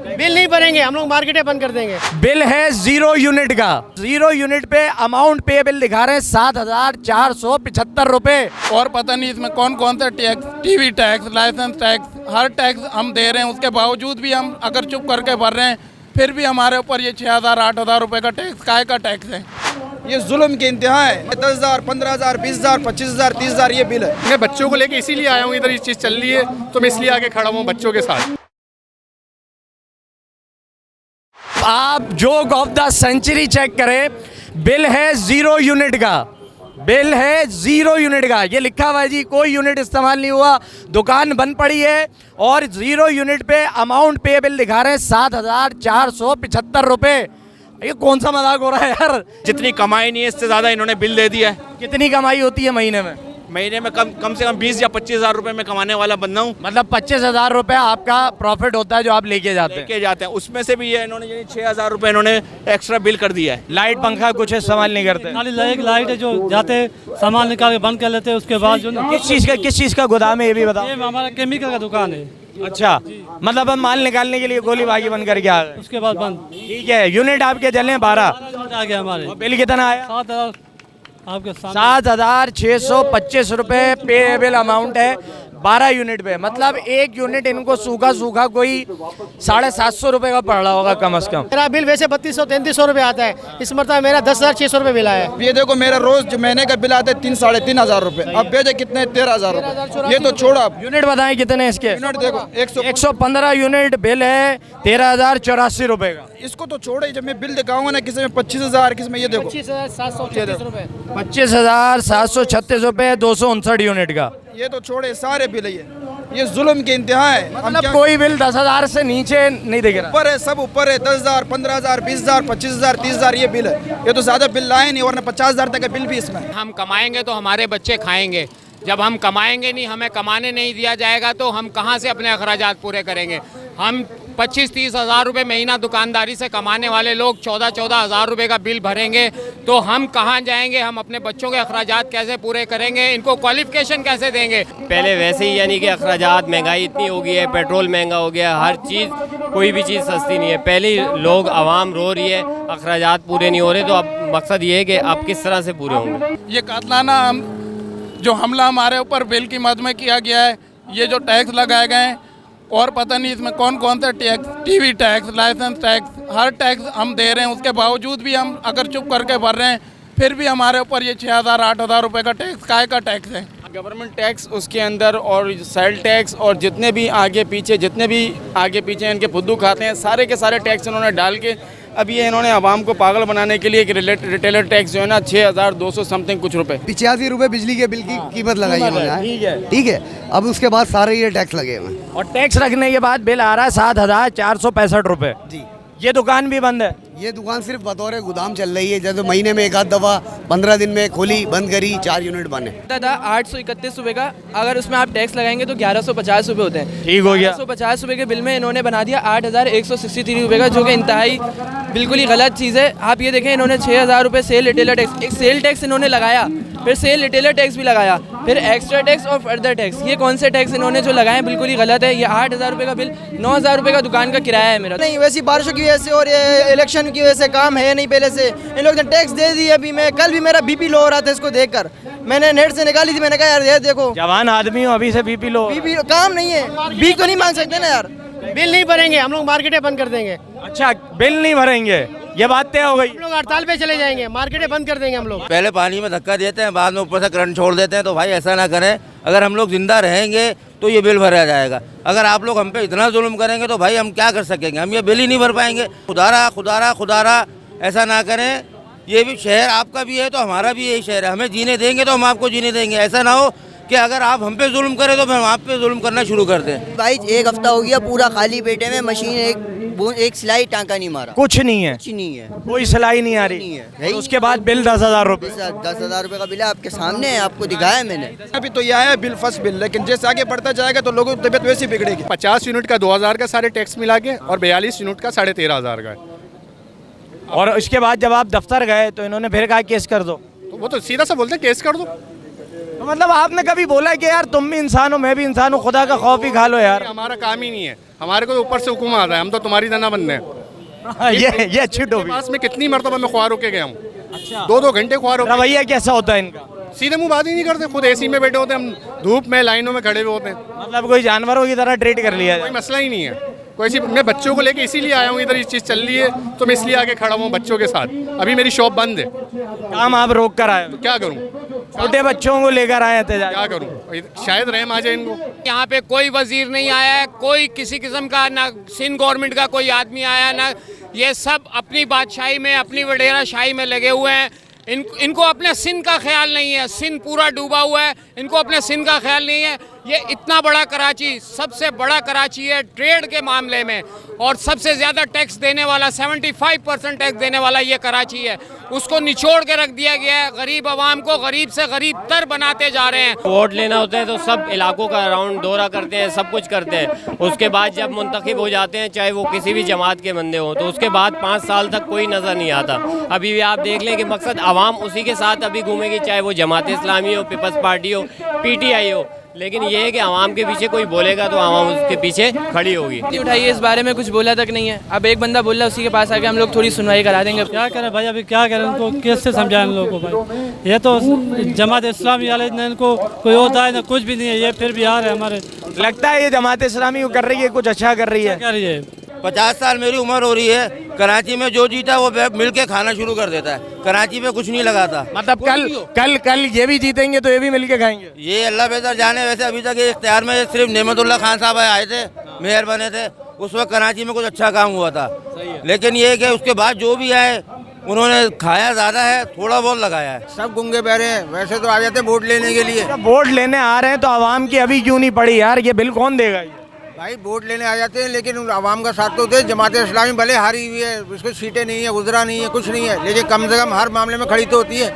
Bill नहीं भरेंगे हम लोग, मार्केटें बंद कर देंगे। बिल है 0 यूनिट का, 0 यूनिट पे अमाउंट पे बिल दिखा रहे हैं 7,475 रुपए। और पता नहीं इसमें कौन कौन सा tax, TV tax, licence tax, हर टैक्स हम दे रहे हैं। उसके बावजूद भी हम अगर चुप करके भर रहे हैं, फिर भी हमारे ऊपर ये 6,000 8,000 रुपए का टैक्स, काय का टैक्स है। ये जुल्म की इंतहा है। 10,000, 15,000, 20,000, 25,000, 30,000 ये बिल है। मैं बच्चों को लेके इसीलिए आया हूँ, इधर ये चीज़ चल रही है तो मैं इसलिए आके खड़ा हूँ बच्चों के साथ। आप joke of the century check करें, बिल है 0 यूनिट का, बिल है 0 यूनिट का। ये लिखा हुआ है जी, कोई यूनिट इस्तेमाल नहीं हुआ, दुकान बंद पड़ी है और 0 यूनिट पे अमाउंट पे बिल दिखा रहे हैं 7,475 रुपए। ये कौन सा मजाक हो रहा है यार? जितनी कमाई नहीं है इससे ज़्यादा इन्होंने बिल दे दिया है। कितनी कमाई होती है महीने में? महीने में कम से कम 20 या 25,000 रुपए में कमाने वाला बंदा हूँ। मतलब 25,000 रुपए आपका प्रॉफिट होता है जो आप लेके जाते हैं। लेके जाते हैं, उसमें से भी ये इन्होंने 6,000 रुपए इन्होंने एक्स्ट्रा बिल कर दिया है। लाइट पंखा कुछ इस्तेमाल नहीं करते? खाली एक लाइट है जो जाते सामान निकाल के बंद कर लेते हैं, उसके बाद जो किस चीज़ का गोदाम है ये भी बताओ। ये हमारा केमिकल का दुकान है। अच्छा, मतलब हम माल निकालने के लिए गोली बागी बंद करके आ गए। उसके बाद बंद। ठीक है, यूनिट आपके जले 12 आ गया हमारे। बिल कितना आया? 7,000 आपके सामने। 7,625 रुपए पेएबल अमाउंट है 12 यूनिट पे। मतलब एक यूनिट इनको सूखा सूखा कोई 750 रुपए का पड़ रहा होगा कम से कम। मेरा बिल वैसे 3200-3300 रुपए आता है, इस मरतबा मेरा 10,600 रुपए बिल आया है। ये देखो मेरा रोज जो महीने का बिल आता है 3-3,500 रुपए, अब भेजे कितने 13,000 रुपए। ये तो छोड़ा। अब यूनिट बताएं कितने इसके? यूनिट देखो 115 यूनिट बिल है 13,084 रुपए का। इसको तो छोड़े, जब मैं बिल दिखाऊंगा ना किसी में 25,000, किसी में ये देखो 25,736 रुपए। 25,736 रुपए 259 यूनिट का। ये तो छोड़े, सारे बिल है ये जुल्म की इंतहा है। मतलब कोई बिल 10,000 से नीचे नहीं दिख रहा। ऊपर है, सब ऊपर है। 10,000, 15,000, 20,000, 25,000, 30,000 ये बिल है। ये तो ज्यादा बिल लाए नहीं, वरना 50,000 तक का बिल भी इसमें। हम कमाएंगे तो हमारे बच्चे खाएंगे, जब हम कमाएंगे नहीं, हमें कमाने नहीं दिया जाएगा तो हम कहाँ से अपने अखराजात पूरे करेंगे? हम 25-30 हज़ार रुपये महीना दुकानदारी से कमाने वाले लोग 14-14 हज़ार रुपये का बिल भरेंगे तो हम कहाँ जाएंगे? हम अपने बच्चों के अखराजात कैसे पूरे करेंगे? इनको क्वालिफिकेशन कैसे देंगे? पहले वैसे ही यानी कि अखराजात, महंगाई इतनी हो गई है, पेट्रोल महंगा हो गया, हर चीज़, कोई भी चीज़ सस्ती नहीं है। पहले ही लोग आवाम रो रही है, अखराजात पूरे नहीं हो रहे, तो अब मकसद ये है कि अब किस तरह से पूरे होंगे। ये कातलाना जो हमला हमारे ऊपर बिल की मद में किया गया है, ये जो टैक्स लगाए गए हैं, और पता नहीं इसमें कौन कौन सा tax, TV tax, licence tax, हर टैक्स हम दे रहे हैं। उसके बावजूद भी हम अगर चुप करके भर रहे हैं, फिर भी हमारे ऊपर ये 6,000 8,000 रुपए का टैक्स, काय का टैक्स है। गवर्नमेंट टैक्स उसके अंदर और सेल टैक्स और जितने भी आगे पीछे इनके फुद्दू खाते हैं, सारे के सारे टैक्स इन्होंने डाल के अब ये इन्होंने आवाम को पागल बनाने के लिए एक रिटेलर टैक्स जो है ना 6,200 समथिंग कुछ रुपए, 85 रुपए बिजली के बिल की कीमत लगाई है। ठीक है, अब उसके बाद सारे ये टैक्स लगे हुए हैं और टैक्स रखने के बाद बिल आ रहा है 7,465 रुपए जी। ये दुकान भी बंद है। ये दुकान सिर्फ बतौर गोदाम चल रही है, जैसे महीने में एक आध दफा 15 दिन में खोली बंद करी, 4 यूनिट बने। था 831 रुपए का, अगर उसमें आप टैक्स लगाएंगे तो 1150 रुपए होते हैं। ठीक हो गया। 1150 रुपए के बिल में इन्होंने बना दिया 8,163 रुपए का, जो कि इंतहाई बिल्कुल ही गलत चीज़ है। आप ये देखें, इन्होंने 6,000 रुपए सेल रिटेलर टैक्स, एक सेल टैक्स इन्होंने लगाया, फिर सेल रिटेलर टैक्स भी लगाया, फिर एक्स्ट्रा टैक्स और फर्दर टैक्स। ये कौन से टैक्स इन्होंने जो लगाए हैं बिल्कुल ही गलत है। ये 8,000 रुपए का बिल, 9,000 रुपए का दुकान का किराया है मेरा। नहीं, वैसी बारिशों की वजह से और ये इलेक्शन की वजह से काम है नहीं पहले से। इन लोग ने टैक्स दे दी। अभी मैं कल भी मेरा बीपी लो हो रहा था, इसको देखकर मैंने नेट से निकाली थी। मैंने कहा यार ये देखो, जवान आदमी हो, अभी से बीपी लो। बीपी काम नहीं है, भीख तो नहीं मांग सकते ना यार। बिल नहीं भरेंगे हम लोग, मार्केटें बंद कर देंगे। अच्छा, बिल नहीं भरेंगे, ये बात तय हो गई। हम लोग हड़ताल पे चले जाएंगे, मार्केटें बंद कर देंगे हम लोग। पहले पानी में धक्का देते हैं, बाद में ऊपर से करंट छोड़ देते हैं, तो भाई ऐसा ना करें। अगर हम लोग जिंदा रहेंगे तो ये बिल भरा जाएगा। अगर आप लोग हम पे इतना जुल्म करेंगे तो भाई हम क्या कर सकेंगे? हम ये बिल ही नहीं भर पाएंगे। खुदारा ऐसा ना करें। ये भी शहर आपका भी है तो हमारा भी यही शहर है, हमें जीने देंगे तो हम आपको जीने देंगे। ऐसा ना हो कि अगर आप हम पे जुल्म करें तो फिर हम आप पे जुल्म करना शुरू कर दें। भाई एक हफ्ता हो गया पूरा खाली पेटे में, मशीन एक सिलाई टांका नहीं मारा, कुछ नहीं है, कुछ नहीं है, कोई सिलाई नहीं आ रही है। तो उसके बाद बिल 10,000 रुपए, 10,000 रुपए का बिल है आपके सामने है, आपको दिखाया मैंने। अभी तो ये आया बिल, फर्स्ट बिल, लेकिन जैसे आगे बढ़ता जाएगा तो लोगों की तबीयत वैसी बिगड़ेगी। 50 यूनिट का 2,000 का सारे टैक्स मिला के और 42 यूनिट का 13,500 का है। और उसके बाद जब आप दफ्तर गए तो इन्होंने फिर कहा केस कर दो, तो वो तो सीधा सा बोलते हैं केस कर दो। तो मतलब आपने कभी बोला कि यार तुम भी इंसान हो मैं भी इंसान हूँ, खुदा का खौफ ही खा लो यार? हमारा काम ही नहीं है। हमारे को तो ऊपर से हुक्म आता है, हम तो तुम्हारी तरह बंदे हैं। ये अच्छी टोपी। पास में कितनी मरतबा मैं ख्वार होके गया हूँ। अच्छा। 2-2 घंटे ख्वार होके। रवैया कैसा होता है इनका? सीधे मुंह बात ही नहीं करते, खुद एसी में बैठे होते हैं, हम धूप में लाइनों में खड़े हुए होते हैं। मतलब कोई जानवरों की तरह ट्रीट कर लिया? कोई मसला ही नहीं है, कोई ऐसी। मैं बच्चों को लेके इसीलिए आया हूँ, इधर ये चीज़ चल रही है तो मैं इसलिए आके खड़ा हूँ बच्चों के साथ। अभी मेरी शॉप बंद है। काम आप रोक कर आए? तो क्या करूँ, छोटे बच्चों को लेकर आए थे? क्या करूँ, शायद रहम आ जाए इनको। यहाँ पे कोई वजीर नहीं आया है, कोई किसी किस्म का, ना सिंध गवर्नमेंट का कोई आदमी आया, ना ये सब अपनी बादशाही में, अपनी वडेरा शाही में लगे हुए हैं। इनको अपने सिंध का ख्याल नहीं है। सिंध पूरा डूबा हुआ है, इनको अपने सिंध का ख्याल नहीं है। ये इतना बड़ा कराची, सबसे बड़ा कराची है ट्रेड के मामले में, और सबसे ज़्यादा टैक्स देने वाला, 75% टैक्स देने वाला ये कराची है। उसको निचोड़ के रख दिया गया है। गरीब आवाम को गरीब से गरीब तर बनाते जा रहे हैं। वोट लेना होता है तो सब इलाकों का राउंड दौरा करते हैं, सब कुछ करते हैं। उसके बाद जब मुंतखब हो जाते हैं, चाहे वो किसी भी जमात के बंदे हों, तो उसके बाद 5 साल तक कोई नज़र नहीं आता। अभी भी आप देख लें कि मकसद आवाम उसी के साथ अभी घूमेगी, चाहे वो जमात इस्लामी हो, पीपल्स पार्टी हो, PTI हो। लेकिन ये है कि आवाम के पीछे कोई बोलेगा तो आवाम उसके पीछे खड़ी होगी। उठाइए, इस बारे में कुछ बोला तक नहीं है। अब एक बंदा बोल रहा है, उसी के पास आके हम लोग थोड़ी सुनवाई करा देंगे। क्या करें भाई, अभी क्या करें, उनको कैसे समझाएं इन लोगों को भाई? ये तो जमात इस्लामी वाले ने, इनको कोई होता है ना, कुछ भी नहीं है। ये फिर बिहार है हमारे। लगता है ये जमात इस्लामी को कर रही है, कुछ अच्छा कर रही है? कर रही है। 50 साल मेरी उम्र हो रही है। कराची में जो जीता वो मिल के खाना शुरू कर देता है। कराची में कुछ नहीं लगाता। मतलब कल ये भी जीतेंगे तो ये भी मिल के खाएंगे? ये अल्लाह बेहतर जाने। वैसे अभी तक ये इख्तियार में सिर्फ नेमतुल्लाह खान साहब आए थे, मेयर बने थे, उस वक्त कराची में कुछ अच्छा काम हुआ था। लेकिन ये कि उसके बाद जो भी आए उन्होंने खाया ज़्यादा है, थोड़ा बहुत लगाया है। सब गुंगे बहरे हैं। वैसे तो आ जाते वोट लेने के लिए। वोट लेने आ रहे हैं तो आवाम की अभी क्यों नहीं पड़ी यार? ये बिल कौन देगा? भाई वोट लेने आ जाते हैं, लेकिन आवाम का साथ तो दे। जमात इस्लामी भले हारी हुई है, उसको सीटें नहीं है, गुजरा नहीं है, कुछ नहीं है, लेकिन कम से कम हर मामले में खड़ी तो होती है।